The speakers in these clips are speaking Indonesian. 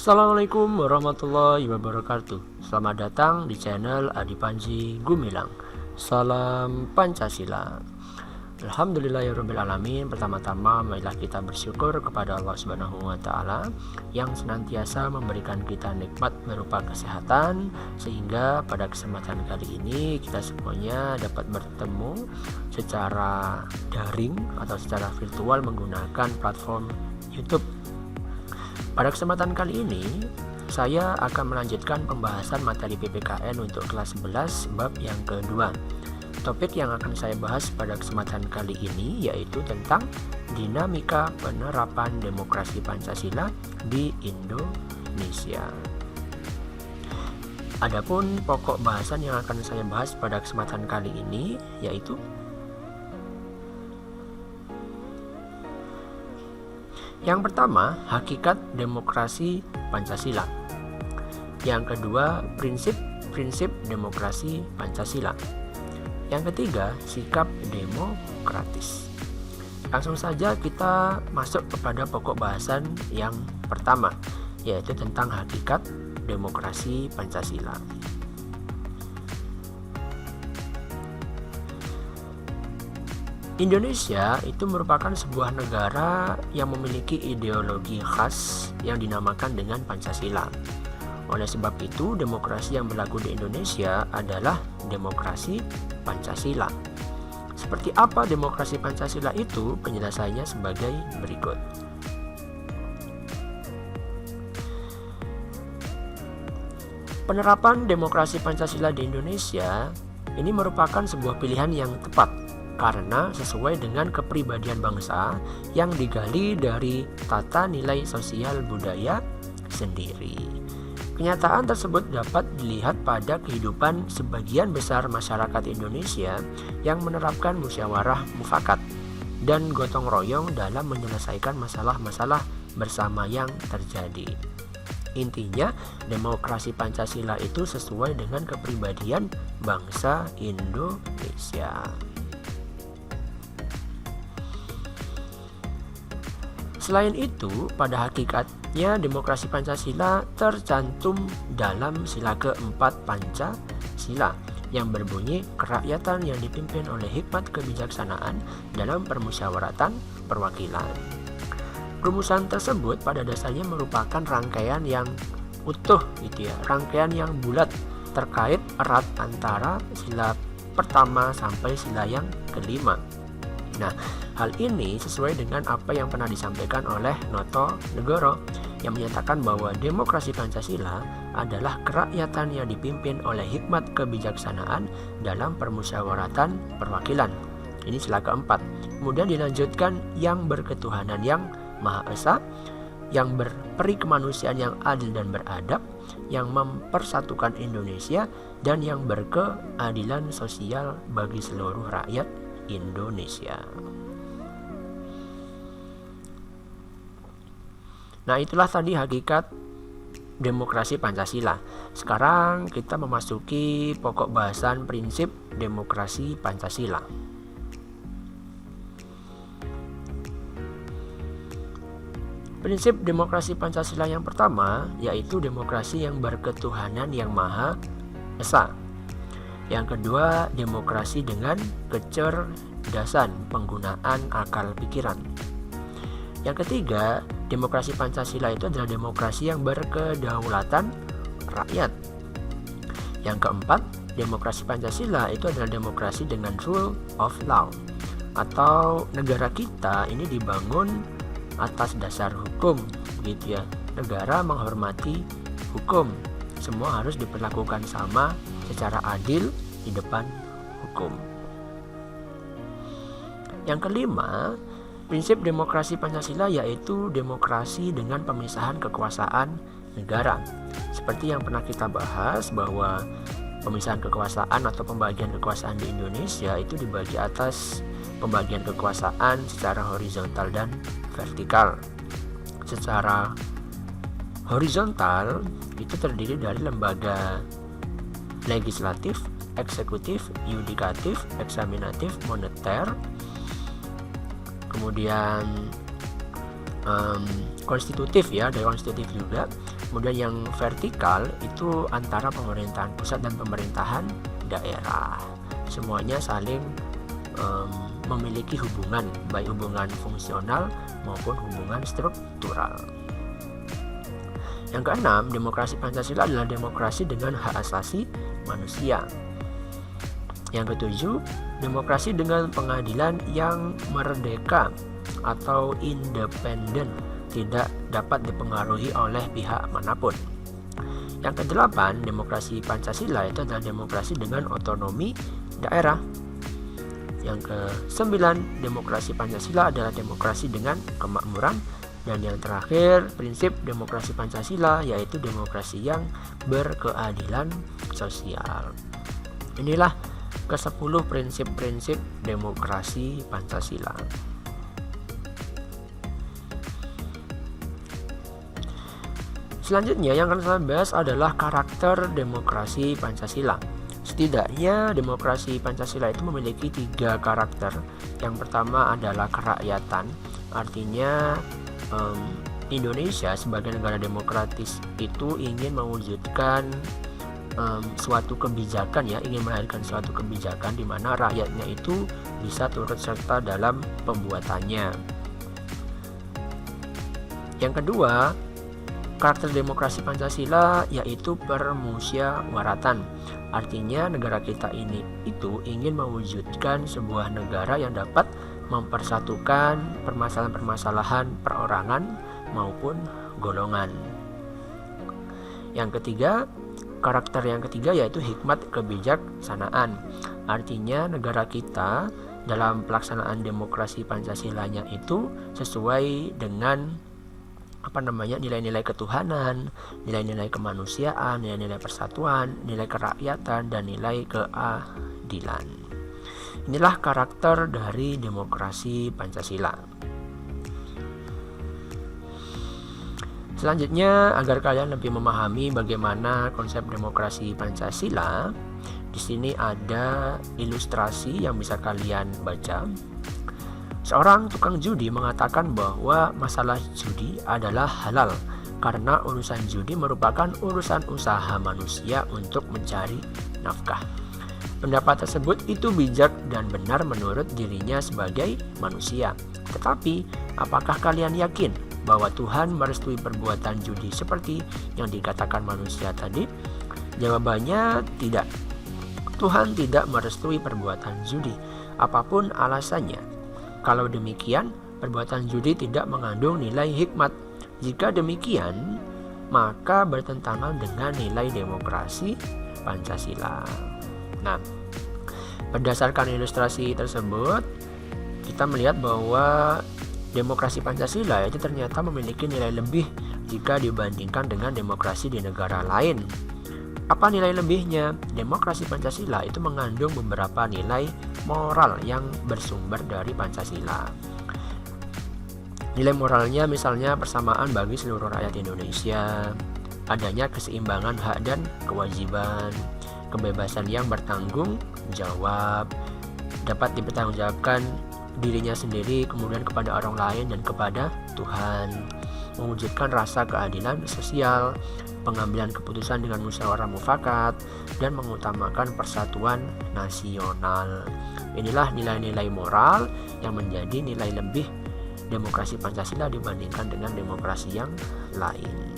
Assalamualaikum warahmatullahi wabarakatuh. Selamat datang di channel Adi Panji Gumilang. Salam Pancasila. Alhamdulillahirrabbilalamin. Pertama-tama marilah kita bersyukur kepada Allah Subhanahu wa Ta'ala yang senantiasa memberikan kita nikmat berupa kesehatan, sehingga pada kesempatan kali ini kita semuanya dapat bertemu secara daring atau secara virtual menggunakan platform YouTube. Pada kesempatan kali ini, saya akan melanjutkan pembahasan materi PPKN untuk kelas 11 bab yang kedua. Topik yang akan saya bahas pada kesempatan kali ini yaitu tentang dinamika penerapan demokrasi Pancasila di Indonesia. Adapun pokok bahasan yang akan saya bahas pada kesempatan kali ini yaitu yang pertama, hakikat demokrasi Pancasila. Yang kedua, prinsip demokrasi Pancasila. Yang ketiga, sikap demokratis. Langsung saja kita masuk kepada pokok bahasan yang pertama, yaitu tentang hakikat demokrasi Pancasila. Indonesia itu merupakan sebuah negara yang memiliki ideologi khas yang dinamakan dengan Pancasila. Oleh sebab itu, demokrasi yang berlaku di Indonesia adalah demokrasi Pancasila. Seperti apa demokrasi Pancasila itu? Penjelasannya sebagai berikut. Penerapan demokrasi Pancasila di Indonesia ini merupakan sebuah pilihan yang tepat karena sesuai dengan kepribadian bangsa yang digali dari tata nilai sosial budaya sendiri. Kenyataan tersebut dapat dilihat pada kehidupan sebagian besar masyarakat Indonesia yang menerapkan musyawarah mufakat dan gotong royong dalam menyelesaikan masalah-masalah bersama yang terjadi. Intinya, demokrasi Pancasila itu sesuai dengan kepribadian bangsa Indonesia. Selain itu, pada hakikatnya demokrasi Pancasila tercantum dalam sila keempat Pancasila yang berbunyi kerakyatan yang dipimpin oleh hikmat kebijaksanaan dalam permusyawaratan perwakilan. Rumusan tersebut pada dasarnya merupakan rangkaian yang utuh rangkaian yang bulat terkait erat antara sila pertama sampai sila yang kelima. Nah, hal ini sesuai dengan apa yang pernah disampaikan oleh Noto Negoro yang menyatakan bahwa demokrasi Pancasila adalah kerakyatan yang dipimpin oleh hikmat kebijaksanaan dalam permusyawaratan perwakilan. Ini sila keempat. Kemudian dilanjutkan yang berketuhanan yang Maha Esa, yang berperi kemanusiaan yang adil dan beradab, yang mempersatukan Indonesia, dan yang berkeadilan sosial bagi seluruh rakyat Indonesia. Nah, itulah tadi hakikat demokrasi Pancasila. Sekarang kita memasuki pokok bahasan prinsip demokrasi Pancasila. Prinsip demokrasi Pancasila yang pertama yaitu demokrasi yang berketuhanan yang Maha Esa. Yang kedua, demokrasi dengan kecerdasan penggunaan akal pikiran. Yang ketiga, demokrasi Pancasila itu adalah demokrasi yang berkedaulatan rakyat. Yang keempat, demokrasi Pancasila itu adalah demokrasi dengan rule of law, atau negara kita ini dibangun atas dasar hukum, Negara menghormati hukum. Semua harus diperlakukan sama secara adil di depan hukum. Yang kelima, prinsip demokrasi Pancasila yaitu demokrasi dengan pemisahan kekuasaan negara. Seperti yang pernah kita bahas bahwa pemisahan kekuasaan atau pembagian kekuasaan di Indonesia itu dibagi atas pembagian kekuasaan secara horizontal dan vertikal. Secara horizontal itu terdiri dari lembaga legislatif, eksekutif, yudikatif, eksaminatif, moneter, kemudian konstitutif ada konstitutif juga, Kemudian yang vertikal itu antara pemerintahan pusat dan pemerintahan daerah. Semuanya saling memiliki hubungan, baik hubungan fungsional maupun hubungan struktural. Yang keenam, demokrasi Pancasila adalah demokrasi dengan hak asasi manusia. Yang ketujuh, demokrasi dengan pengadilan yang merdeka atau independen, tidak dapat dipengaruhi oleh pihak manapun. Yang kedelapan, demokrasi Pancasila itu adalah demokrasi dengan otonomi daerah. Yang kesembilan, demokrasi Pancasila adalah demokrasi dengan kemakmuran. Dan yang terakhir, prinsip demokrasi Pancasila yaitu demokrasi yang berkeadilan sosial. Inilah ke-10 prinsip-prinsip demokrasi Pancasila. Selanjutnya yang akan saya bahas adalah karakter demokrasi Pancasila. Setidaknya demokrasi Pancasila itu memiliki 3 karakter. Yang pertama adalah kerakyatan, artinya Indonesia sebagai negara demokratis itu ingin mewujudkan suatu kebijakan, ingin melahirkan suatu kebijakan di mana rakyatnya itu bisa turut serta dalam pembuatannya. Yang kedua, karakter demokrasi Pancasila yaitu permusyawaratan. Artinya negara kita ini itu ingin mewujudkan sebuah negara yang dapat mempersatukan permasalahan-permasalahan perorangan maupun golongan. Yang ketiga, karakter yang ketiga yaitu hikmat kebijaksanaan. Artinya negara kita dalam pelaksanaan demokrasi Pancasilanya itu sesuai dengan nilai-nilai ketuhanan, nilai-nilai kemanusiaan, nilai-nilai persatuan, nilai kerakyatan, dan nilai keadilan. Inilah karakter dari demokrasi Pancasila. Selanjutnya, agar kalian lebih memahami bagaimana konsep demokrasi Pancasila, di sini ada ilustrasi yang bisa kalian baca. Seorang tukang judi mengatakan bahwa masalah judi adalah halal karena urusan judi merupakan urusan usaha manusia untuk mencari nafkah. Pendapat tersebut itu bijak dan benar menurut dirinya sebagai manusia. Tetapi, apakah kalian yakin bahwa Tuhan merestui perbuatan judi seperti yang dikatakan manusia tadi? Jawabannya tidak. Tuhan tidak merestui perbuatan judi, apapun alasannya. Kalau demikian, perbuatan judi tidak mengandung nilai hikmat. Jika demikian, maka bertentangan dengan nilai demokrasi Pancasila. Nah, berdasarkan ilustrasi tersebut, kita melihat bahwa demokrasi Pancasila itu ternyata memiliki nilai lebih jika dibandingkan dengan demokrasi di negara lain. Apa nilai lebihnya? Demokrasi Pancasila itu mengandung beberapa nilai moral yang bersumber dari Pancasila. Nilai moralnya misalnya persamaan bagi seluruh rakyat Indonesia, adanya keseimbangan hak dan kewajiban, kebebasan yang bertanggung jawab, dapat dipertanggungjawabkan dirinya sendiri, kemudian kepada orang lain dan kepada Tuhan, mewujudkan rasa keadilan sosial, pengambilan keputusan dengan musyawarah mufakat, dan mengutamakan persatuan nasional. Inilah nilai-nilai moral yang menjadi nilai lebih demokrasi Pancasila dibandingkan dengan demokrasi yang lain.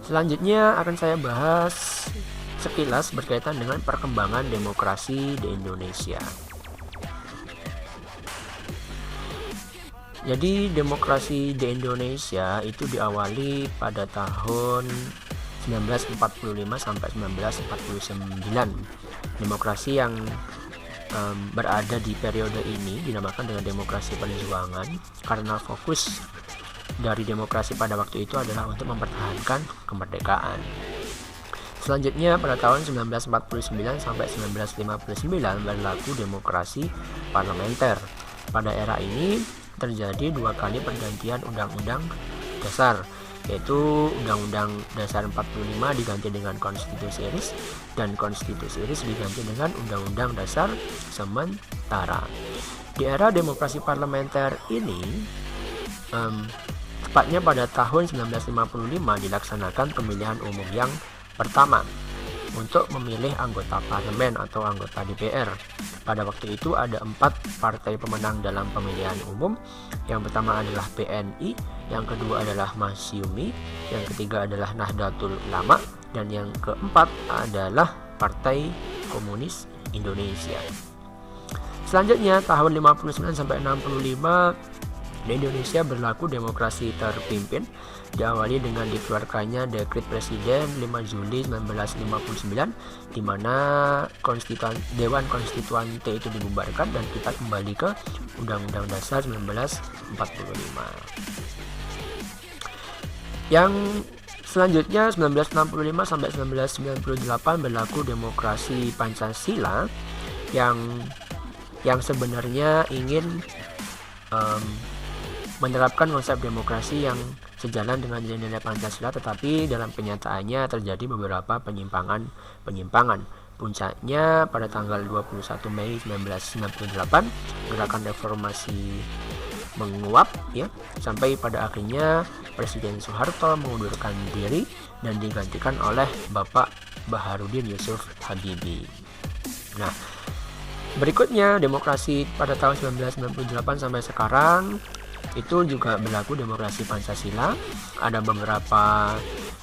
Selanjutnya akan saya bahas sekilas berkaitan dengan perkembangan demokrasi di Indonesia. Jadi demokrasi di Indonesia itu diawali pada tahun 1945 sampai 1949. Demokrasi yang berada di periode ini dinamakan dengan demokrasi perjuangan karena fokus dari demokrasi pada waktu itu adalah untuk mempertahankan kemerdekaan. Selanjutnya pada tahun 1949 sampai 1959 berlaku demokrasi parlementer. Pada era ini terjadi 2 kali pergantian undang-undang dasar, yaitu Undang-Undang Dasar 45 diganti dengan Konstitusi RI dan Konstitusi RI diganti dengan Undang-Undang Dasar sementara. Di era demokrasi parlementer ini Tepatnya pada tahun 1955 dilaksanakan pemilihan umum yang pertama untuk memilih anggota parlemen atau anggota DPR. Pada waktu itu ada 4 partai pemenang dalam pemilihan umum. Yang pertama adalah PNI, yang kedua adalah Masyumi, yang ketiga adalah Nahdlatul Ulama, dan yang keempat adalah Partai Komunis Indonesia. Selanjutnya tahun 59 sampai 65 di Indonesia berlaku demokrasi terpimpin, diawali dengan dikeluarkannya Dekret Presiden 5 Juli 1959 di mana Dewan Konstituante itu dibubarkan dan kita kembali ke Undang-Undang Dasar 1945. Yang selanjutnya 1965 sampai 1998 berlaku demokrasi Pancasila yang sebenarnya ingin menerapkan konsep demokrasi yang sejalan dengan nilai-nilai Pancasila, tetapi dalam kenyataannya terjadi beberapa penyimpangan. Puncaknya pada tanggal 21 Mei 1998 gerakan reformasi menguap ya, sampai pada akhirnya Presiden Soeharto mengundurkan diri dan digantikan oleh Bapak Baharudin Yusuf Habibie. Nah, berikutnya demokrasi pada tahun 1998 sampai sekarang itu juga berlaku demokrasi Pancasila. Ada beberapa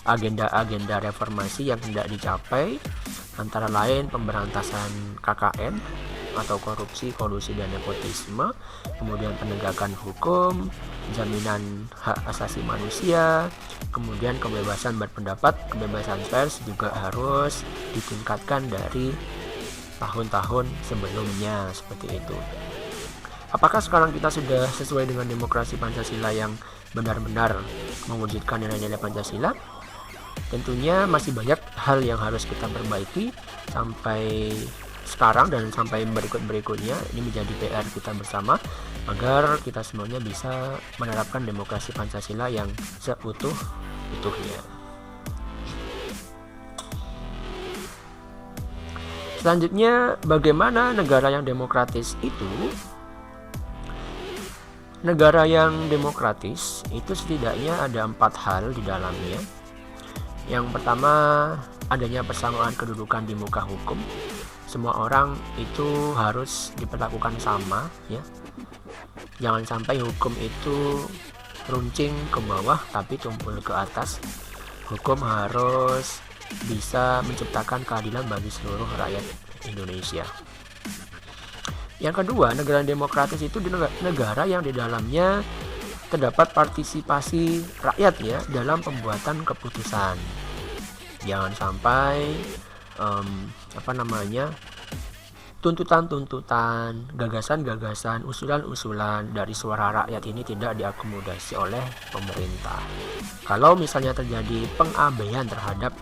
agenda-agenda reformasi yang hendak dicapai, antara lain pemberantasan KKN atau korupsi, kolusi, dan nepotisme, kemudian penegakan hukum, jaminan hak asasi manusia, kemudian kebebasan berpendapat, kebebasan pers juga harus ditingkatkan dari tahun-tahun sebelumnya, seperti itu. Apakah sekarang kita sudah sesuai dengan demokrasi Pancasila yang benar-benar mewujudkan nilai-nilai Pancasila? Tentunya masih banyak hal yang harus kita perbaiki sampai sekarang dan sampai berikut-berikutnya. Ini menjadi PR kita bersama agar kita semuanya bisa menerapkan demokrasi Pancasila yang seutuh-utuhnya. Selanjutnya, bagaimana negara yang demokratis itu? Negara yang demokratis itu setidaknya ada 4 hal di dalamnya. Yang pertama, adanya persamaan kedudukan di muka hukum. Semua orang itu harus diperlakukan sama ya. Jangan sampai hukum itu runcing ke bawah tapi tumpul ke atas. Hukum harus bisa menciptakan keadilan bagi seluruh rakyat Indonesia. Yang kedua, negara demokratis itu negara yang di dalamnya terdapat partisipasi rakyat ya dalam pembuatan keputusan. Jangan sampai tuntutan-tuntutan, gagasan-gagasan, usulan-usulan dari suara rakyat ini tidak diakomodasi oleh pemerintah. Kalau misalnya terjadi pengabaian terhadap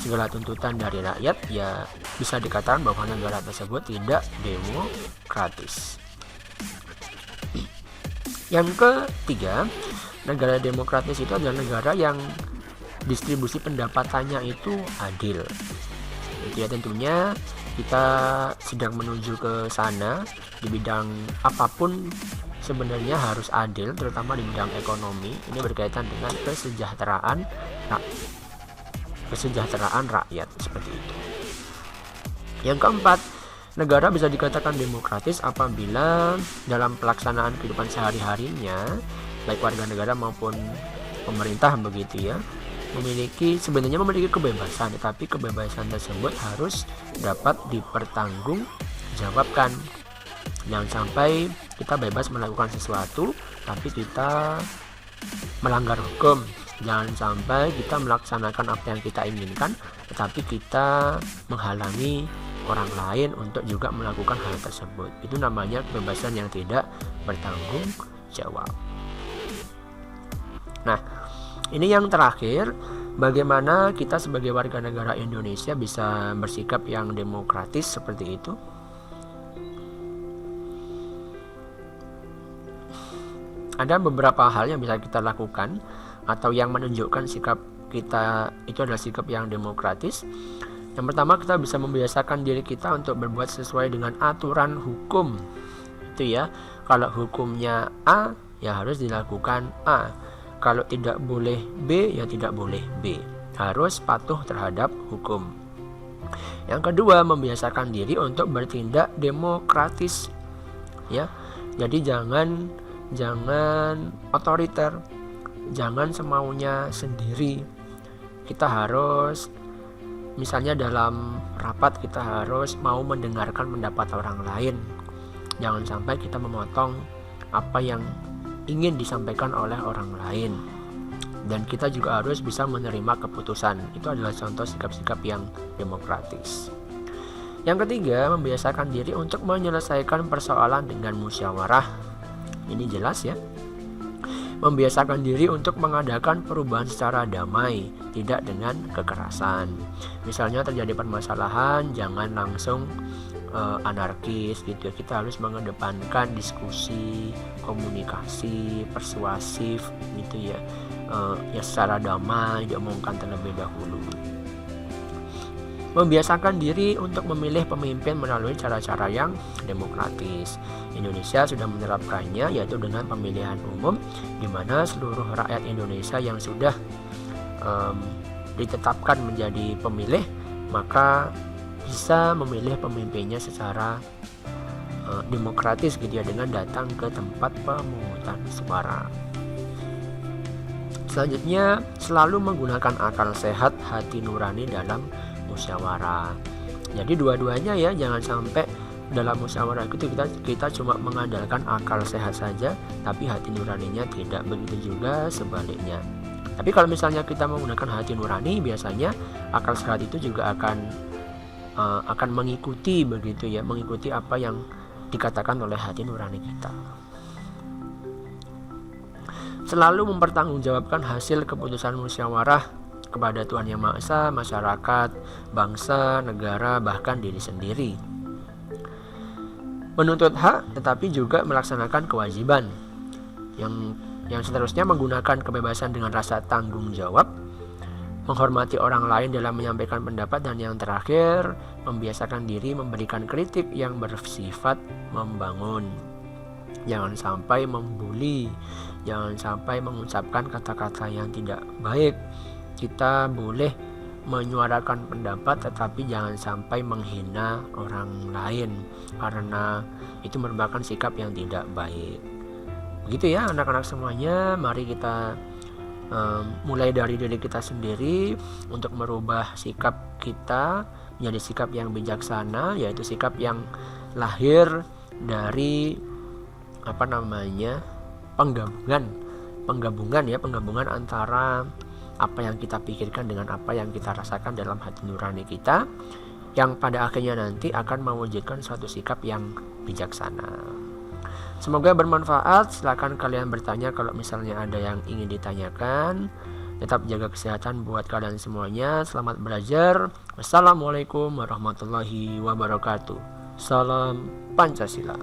segala tuntutan dari rakyat, ya bisa dikatakan bahwa negara tersebut tidak demokratis. Yang ketiga, negara demokratis itu adalah negara yang distribusi pendapatannya itu adil. Itu ya, tentunya kita sedang menuju ke sana. Di bidang apapun sebenarnya harus adil, terutama di bidang ekonomi. Ini berkaitan dengan kesejahteraan rakyat, seperti itu. Yang keempat, negara bisa dikatakan demokratis apabila dalam pelaksanaan kehidupan sehari-harinya, baik warga negara maupun pemerintah begitu ya, sebenarnya memiliki kebebasan, tetapi kebebasan tersebut harus dapat dipertanggungjawabkan. Jangan sampai kita bebas melakukan sesuatu tapi kita melanggar hukum. Jangan sampai kita melaksanakan apa yang kita inginkan tetapi kita menghalangi orang lain untuk juga melakukan hal tersebut. Itu namanya kebebasan yang tidak bertanggung jawab. Nah, ini yang terakhir, bagaimana kita sebagai warga negara Indonesia bisa bersikap yang demokratis seperti itu? Ada beberapa hal yang bisa kita lakukan atau yang menunjukkan sikap kita itu adalah sikap yang demokratis. Yang pertama, kita bisa membiasakan diri kita untuk berbuat sesuai dengan aturan hukum. Itu ya, kalau hukumnya A, ya harus dilakukan A. Kalau tidak boleh B, ya tidak boleh B. Harus patuh terhadap hukum. Yang kedua, membiasakan diri untuk bertindak demokratis. Ya, jadi jangan otoriter, jangan semaunya sendiri. Kita harus, misalnya dalam rapat, kita harus mau mendengarkan pendapat orang lain. Jangan sampai kita memotong apa yang ingin disampaikan oleh orang lain. Dan kita juga harus bisa menerima keputusan. Itu adalah contoh sikap-sikap yang demokratis. Yang ketiga, membiasakan diri untuk menyelesaikan persoalan dengan musyawarah. Ini jelas ya. Membiasakan diri untuk mengadakan perubahan secara damai, tidak dengan kekerasan. Misalnya terjadi permasalahan, jangan langsung anarkis gitu. Kita harus mengedepankan diskusi, komunikasi, persuasif gitu ya. Ya secara damai, diomongkan terlebih dahulu. Membiasakan diri untuk memilih pemimpin melalui cara-cara yang demokratis. Indonesia sudah menerapkannya, yaitu dengan pemilihan umum, di mana seluruh rakyat Indonesia yang sudah ditetapkan menjadi pemilih, maka bisa memilih pemimpinnya secara demokratis gitu ya, dengan datang ke tempat pemungutan suara. Selanjutnya, selalu menggunakan akal sehat, hati nurani dalam musyawarah. Jadi dua-duanya ya, jangan sampai dalam musyawarah itu kita cuma mengandalkan akal sehat saja, tapi hati nuraninya tidak. Begitu juga sebaliknya. Tapi kalau misalnya kita menggunakan hati nurani, biasanya akal sehat itu juga akan mengikuti begitu ya, mengikuti apa yang dikatakan oleh hati nurani kita. Selalu mempertanggungjawabkan hasil keputusan musyawarah kepada Tuhan Yang Maha Esa, masyarakat, bangsa, negara, bahkan diri sendiri. Menuntut hak tetapi juga melaksanakan kewajiban. Yang seterusnya, menggunakan kebebasan dengan rasa tanggung jawab, menghormati orang lain dalam menyampaikan pendapat, dan yang terakhir, membiasakan diri memberikan kritik yang bersifat membangun. Jangan sampai membuli, jangan sampai mengucapkan kata-kata yang tidak baik. Kita boleh menyuarakan pendapat, tetapi jangan sampai menghina orang lain, karena itu merupakan sikap yang tidak baik. Begitu ya anak-anak semuanya, mari kita mulai dari diri kita sendiri untuk merubah sikap kita menjadi sikap yang bijaksana, yaitu sikap yang lahir dari penggabungan antara apa yang kita pikirkan dengan apa yang kita rasakan dalam hati nurani kita, yang pada akhirnya nanti akan mewujudkan suatu sikap yang bijaksana. Semoga bermanfaat. Silakan kalian bertanya kalau misalnya ada yang ingin ditanyakan. Tetap jaga kesehatan buat kalian semuanya. Selamat belajar. Wassalamualaikum warahmatullahi wabarakatuh. Salam Pancasila.